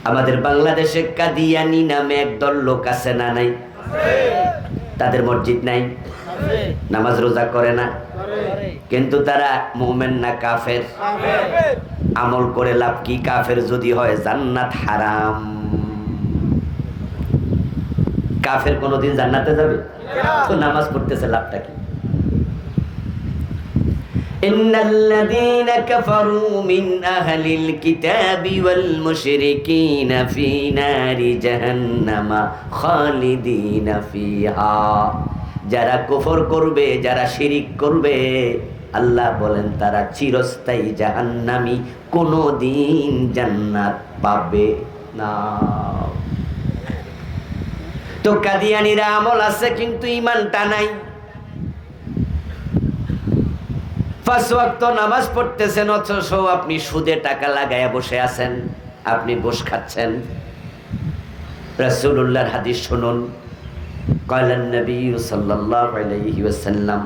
আমাদের বাংলাদেশে কাদিয়ানি নামে একদল লোক আছে না নাই? তাদের মসজিদ নাই, নামাজ রোজা করে না, কিন্তু তারা মুমিন না কাফের? আমল করে লাভ কি? কাফের যদি হয় জান্নাত হারাম। কাফের কোনোদিন জান্নাতে যাবে? তো নামাজ পড়তেছে লাভটা কি? ইন্নাল্লাযীনা কাফারু মিন আহলিল কিতাবি ওয়াল মুশরিকিনা ফী নারি জাহান্নামা খালিদিনা ফিহা। যারা কুফর করবে, যারা শিরিক করবে, আল্লাহ বলেন তারা চিরস্থায়ী জাহান্নামী, কোনোদিন জান্নাত পাবে না। তো কাদিয়ানিরা আমল আছে কিন্তু ঈমানটা নাই। 5 ওয়াক্ত নামাজ পড়তেছেন, অথচ আপনি সুদে টাকা লাগায়া বসে আছেন, আপনি ঘুষ খাচ্ছেন। রাসূলুল্লাহর হাদিস শুনুন। ক্বালান নবী সাল্লাল্লাহু আলাইহি ওয়াসাল্লাম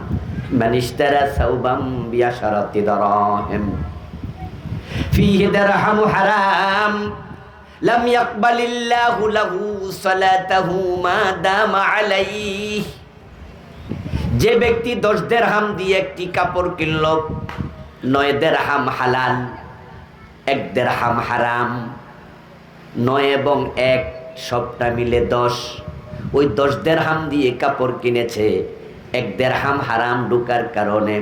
মান ইশতারা সাওবাম বিআশারাতি দারাহিম ফীহি দিরহামু হারাম লাম ইয়াকবালিল্লাহু লাহু সালাতাহু মা দামা আলাইহি। যে ব্যক্তি 10 দিরহাম দিয়ে একটি কাপড় কিনল, 9 দিরহাম হালাল, 1 দিরহাম হারাম, 9 এবং 1 সবটা মিলে 10। ওই 10 দিরহাম দিয়ে কাপড় কিনেছে, 1 দিরহাম হারাম ঢোকার কারণে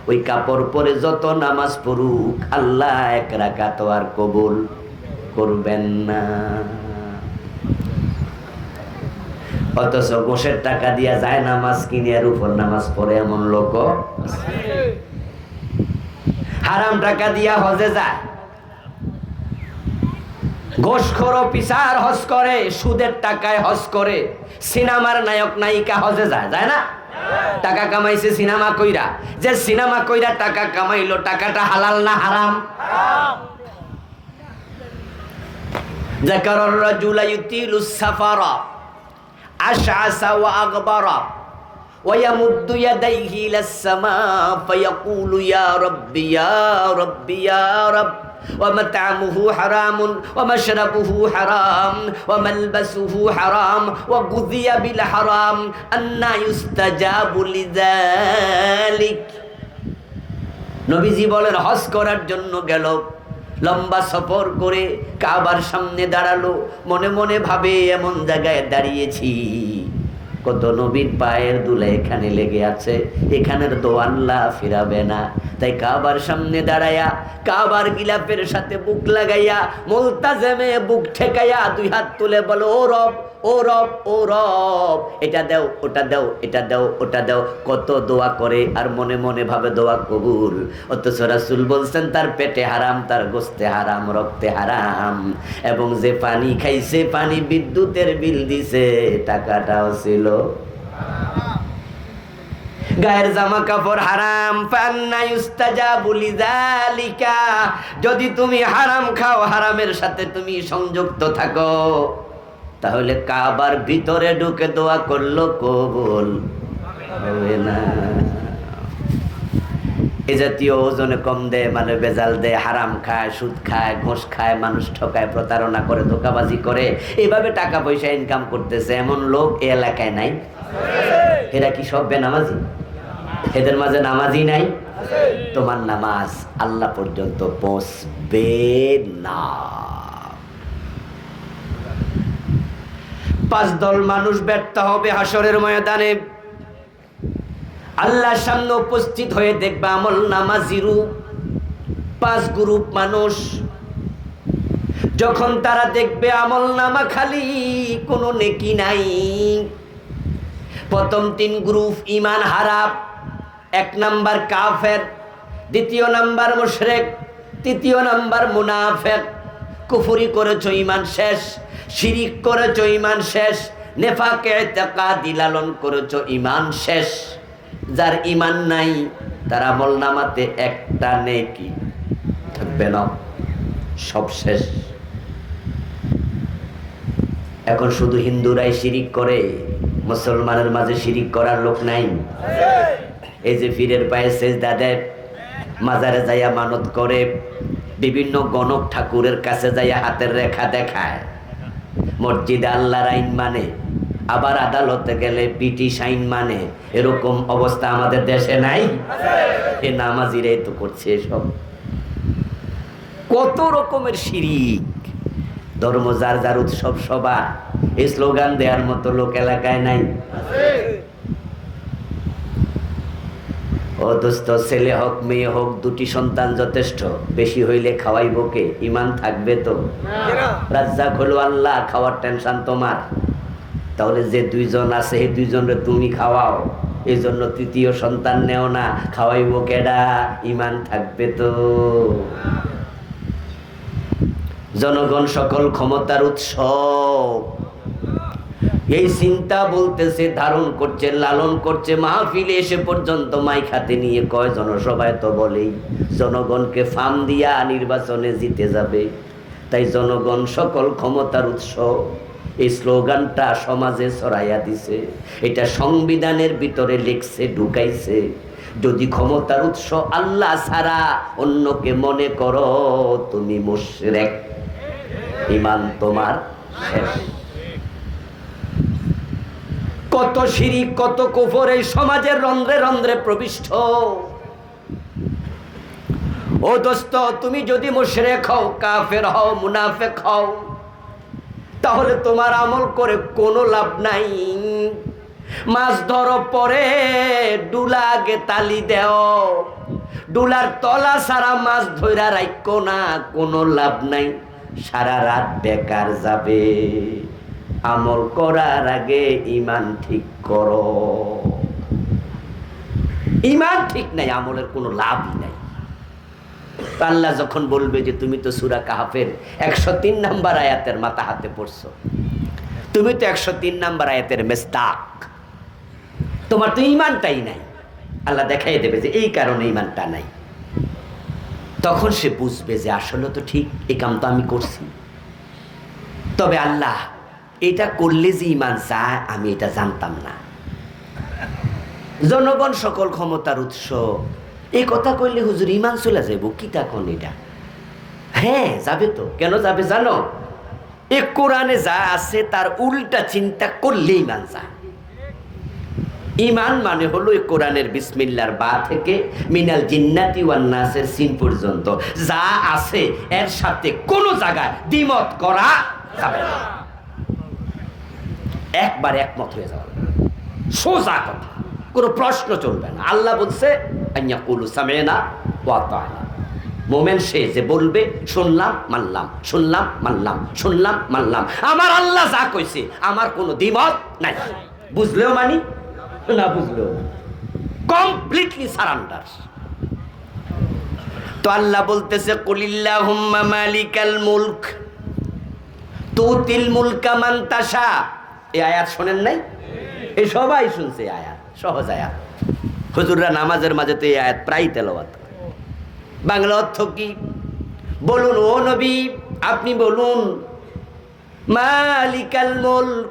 ওই কাপড় পরে যত নামাজ পড়ুক আল্লাহ 1 রাকাত আর কবুল করবেন না। অথচ ঘোষের টাকা দিয়া যায় নামাজ কিনে আর উপর নামাজ পড়ে এমন লোক। হারাম টাকা দিয়া হজে যায়, ঘোষখোর অফিসার হজ করে, সুদের টাকায় হজ করে, সিনেমার নায়ক নায়িকা হজে যায়, যায় না? টাকা কামাইছে সিনেমা কইরা, যে সিনেমা কইরা টাকা কামাইলো, টাকাটা হালাল না হারাম? যাকারার রাজুলা ইউতিলুস সাফারা আশআসা ওয়া আগবারা ওয়া ইয়ামুদ্দু ইয়াদাইহি ইলাস সামা ফায়াকুলু ইয়া রাব্বি ইয়া রাব্বি ইয়া রাbb ওয়া মাতআমুহু হারামুন ওয়া মাশরাবুহু হারাম ওয়া মালবাসুহু হারাম ওয়া গুযিয়া বিল হারাম আন্না ইউস্তাজাবু লিযালিক। নবীজি বলেন, হজ করার জন্য গেল, লম্বা সফর করে কাবার সামনে দাঁড়ালো, মনে মনে ভাবে এমন জায়গায় দাঁড়িয়েছি কত নবীর পায়ের ধুলা এখানে লেগে আছে, এখানের দোয়া আল্লাহ ফিরাবে না। তাই কাবার সামনে দাঁড়ায়া কাবার গিলাফের সাথে বুক লাগাইয়া মুলতাজেমে বুক ঠেকাইয়া 2 হাত তুলে বলো, ও রব, ও রব, ও রব, এটা দাও, ওটা দাও, এটা দাও, ওটা দাও। কত দোয়া করে আর মনে মনে ভাবে দোয়া কবুল। অথচ রাসূল বলছেন তার পেটে হারাম, তার গোশতে হারাম, রক্তে হারাম, এবং যে পানি খাইছে, পানি বিদ্যুতের বিল দিছে, টাকাটাও ছিল। গায়ের জামা কাপড় হারাম, ফান্না ইউস্তাজাবু লিযালিকা। যদি তুমি হারাম খাও, হারামের সাথে তুমি সংযুক্ত থাকো, তাহলে কাবার ভিতরে ঢুকে দোয়া করলো কবুল হবে না। এ জাতীয় ওজনে কম দেয়, মানে বেজাল দেয়, হারাম খায়, সুদ খায়, ঘুষ খায়, মানুষ ঠকায়, প্রতারণা করে, ধোঁকাবাজি করে, এইভাবে টাকা পয়সা ইনকাম করতেছে এমন লোক এই এলাকায় নাই? এরা কি সব বেনামাজি? এদের মাঝে নামাজি নাই? তোমার নামাজ আল্লাহ পর্যন্ত পৌঁছবে না। 5 দল মানুষ ব্যর্থ হবে হাসরের ময়দানে। আল্লাহর সামনে উপস্থিত হয়ে দেখবে আমল নামাজিরু 5 গ্রুপ মানুষ। যখন তারা দেখবে আমল নামা খালি, কোনো নেকি নাই, প্রথম 3 গ্রুপ ঈমান হারা। 1 নাম্বার কাফের, 2 নাম্বার মুশরিক, 3 নাম্বার মুনাফিক। কুফরি করেছো, ঈমান শেষ। শিরিক করেছো, ঈমান শেষ। নেফাকে ইতিকাদি লালন করেছো, ঈমান শেষ। যার ঈমান নাই তার আমলনামাতে একটা নেকি থাকবে না, সব শেষ। এখন শুধু হিন্দুরাই শিরিক করে, মুসলমানের মাঝে শিরিক করার লোক নাই। এই যে পীরের পায়ে সেজদা দেয়, মাজারে যাইয়া মানত করে, বিভিন্ন গণক ঠাকুরের কাছে যাইয়া হাতের রেখা দেখায়, মসজিদে আল্লাহর আইন মানে, আবার আদালতে গেলে ব্রিটিশ আইন মানে। এরকম অবস্থা আমাদের দেশে নাই? এ নামাজিরাই তো করছে এসব। কত রকমের শিরিক। ধর্ম যার যার উৎসব সবার, এই স্লোগান দেওয়ার মতো লোক এলাকায় নাই। ও দোস্ত, ছেলে হোক মেয়ে হোক, দুটি সন্তান যথেষ্ট। বেশি হইলে খাওয়াইব কে? ইমান থাকবে তো? রাজ্জাক হলো আল্লাহ, খাওয়ার টেনশন তোমার। তাহলে যে দুইজন আছে এই দুইজনরে তুমি খাওয়াও, এই জন্য তৃতীয় সন্তান নেও না। খাওয়াইব কেডা? ইমান থাকবে তো? জনগণ সকল ক্ষমতার উৎস, এই চিন্তা বলতেছে, ধারণ করছে, লালন করছে। মাহফিলে এসে পর্যন্ত মাইক হাতে নিয়ে কয়, জনসভায় তো বলেই জনগণকে ফার্ম দিয়া নির্বাচনে জিতে যাবে। তাই জনগণ সকল ক্ষমতার উৎস, এই স্লোগানটা সমাজে ছড়াইয়া দিছে। এটা সংবিধানের ভিতরে লিখছে, ঢুকাইছে। যদি ক্ষমতার উৎস আল্লাহ ছাড়া অন্যকে মনে করো, তুমি মুশরিক, ঈমান তোমার শেষ। কত শিরিক, কত কুফর এই সমাজের রন্ধ্রে রন্ধ্রে প্রবিষ্ট। ও দোস্ত, তুমি যদি মুশরিক হও, কাফের হও, মুনাফিক হও, তাহলে তোমার আমল করে কোনো লাভ নাই। মাছ ধরো পরে, ডুলা আগে তালি দেও, ডুলার তলা সারা মাছ ধইরা রাখো না, কোনো লাভ নাই, সারা রাত বেকার যাবে। আমল করার আগে ইমান ঠিক করো। ইমান ঠিক নাই, আমলের কোনো লাভই নাই। আল্লাহ যখন বলবে যে তুমি তো সূরা কাহফের 103 নম্বর আয়াতের মাথা হাতে পড়ছো, তুমি তো 103 নম্বর আয়াতের মেসদাক, তোমার তো ইমানটাই নাই। আল্লাহ দেখাই দেবে যে এই কারণে ইমানটা নাই। তখন সে বুঝবে যে আসলে তো ঠিক, এই কাম তো আমি করছি। তবে আল্লাহ এটা করলে যে ইমান চায়, আমি এটা জানতাম না। জনগণ সকল ক্ষমতার উৎস, এই কথা কইলে হুজুর ইমান চলে যাইব কি? তখন এটা হ্যাঁ যাবে তো। কেন যাবে জানো? এ কোরআনে যা আছে তার উল্টা চিন্তা করলে ইমান যা। ইমান মানে হলো এই কোরআনের বিসমিল্লাহর বা থেকে মিনাল জিন্নাতি ওয়ান নাসের সিন পর্যন্ত যা আছে এর সাথে কোনো জায়গায় দ্বিমত করা যাবে না। একবার একমত হয়ে যাওয়া, সোজা কথা, কোনো প্রশ্ন চলবে না। আল্লাহ বলছে আইয়াকুলু সামি'না ওয়া আতা'না। মোমেন সে যে বলবে শুনলাম মানলাম, শুনলাম মানলাম, শুনলাম মানলাম। আমার আল্লাহ যা কইছে আমার কোনো দ্বিমত নাই। বুঝলেও মানি, না বুঝলেও কমপ্লিটলি সারেন্ডার। তো আল্লাহ বলতেছে কুলিল্লাহুম্মা মালিকাল মুলক তুতিল মুলকা মান তাশা। এই আয়াত শোনেন নাই? এই সবাই শুনছে আয়াত, সহজ আয়াত। হুজুররা নামাজের মাঝে তো এই আয়াত প্রায় তেলাওয়াত। বাংলা অর্থ কি বলুন ও নবী, আপনি বলুন। মালিকাল মুলক,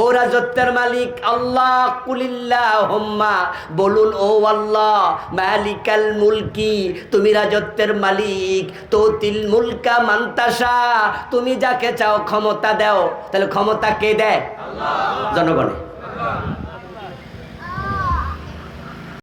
ও রাজত্বের মালিক আল্লাহ। কুলিল্লাহুম্মা, বলুন ও আল্লাহ। মালিকাল মুলকি, তুমি রাজত্বের মালিক। তুতিল মুলকা মান তাশা, তুমি যাকে চাও ক্ষমতা দাও। তাহলে ক্ষমতা কে দেয়? আল্লাহ। জনগণে।